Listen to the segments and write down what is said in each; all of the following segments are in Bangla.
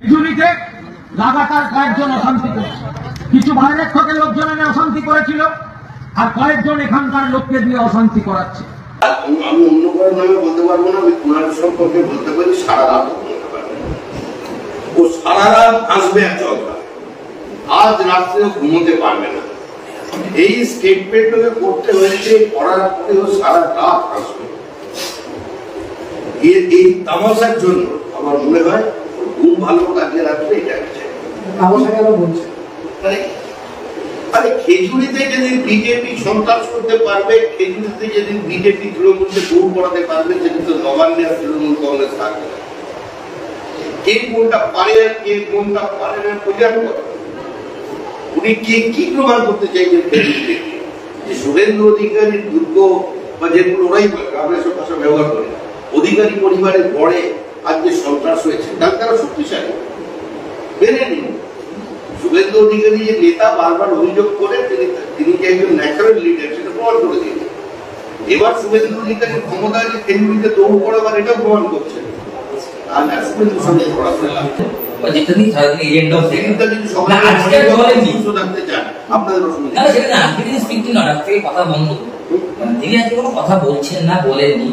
বিজুলিতে লাগাতার কয়েকজন অশান্তি করেছে, কিছু বাইরের থেকে লোকজন এনে অশান্তি করেছিল, আর কয়েকজন এখানকার লোককে দিয়ে অশান্তি করাচ্ছে। আমি অন্য কারো নামে বলতে পারবো না, আমি ওনার সম্পর্কে বলতে পারি সারা রাত বলতে পারবো। ও সারা রাত আসবে এক চলবে, আজ রাত্রেও ঘুমোতে পারবে না। এই স্টেটমেন্ট করতে হয়েছে, করার পরেও সারা রাত আসবে। এই তামাশার জন্য আমার মনে হয় ঘুম ভালো কাজে রাখবে। এটা তামাশা কেন বলছে? আরে খেজুরিতে যেদিন বিজেপি সন্ত্রাস করতে পারবে, খেজুরিতে যেদিন বিজেপি তৃণমূলকে দূর করাতে পারবে, সেদিন তো নবান্নে আর তৃণমূল কংগ্রেস থাকবে না। কে কোনটা পারে আর কে কোনটা পারে না প্রচার করে। উনি কি প্রমাণ করতে চাইছেন খেজুরিতে? যে শুভেন্দু অধিকারীর দুর্গ বা যেগুলো ওরাই আমরা সব ভাষা ব্যবহার করি, অধিকারী পরিবারের পরে আজ যে সন্ত্রাস হয়েছে তারা শক্তিশালী মেনে নিন। শুভেন্দু অধিকারী যে নেতা বারবার অভিযোগ করে তিনি যে একজন ন্যাচারাল লিডার সেটা প্রমাণ করে দিয়েছেন। এবার শুভেন্দু অধিকারীর ক্ষমতা যে খেজুরিতে দৌড় করাবার এটাও প্রমাণ করছেন। আর শুভেন্দুর সঙ্গে পড়াশোনা কথা বলছেন না, বলেননি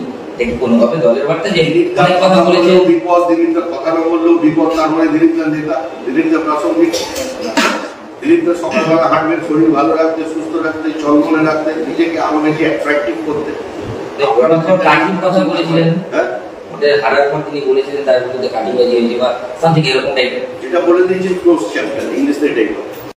কোনোভাবে দলের বার্তা যে কথা বলেছে বিপদ, দিলীপদার কথা না বললেও বিপদ। তার মানে দিলীপদার নেতা, দিলীপদার প্রাসঙ্গিক, দিলীপদার সকালবেলা হাঁটবেন শরীর ভালো রাখতে, সুস্থ রাখতে, চলমনে রাখতে, নিজেকে আরো বেশি অ্যাট্রাকটিভ করতে। কাটিং কথা বলেছিলেন, হারার পর তিনি বলেছিলেন তার বিরুদ্ধে কাটিং বাজি হয়েছে বা সামথিং এরকম টাইপের, যেটা বলে দিয়েছে ক্লোজ চ্যাপ্টার ইংলিশে টাইপ।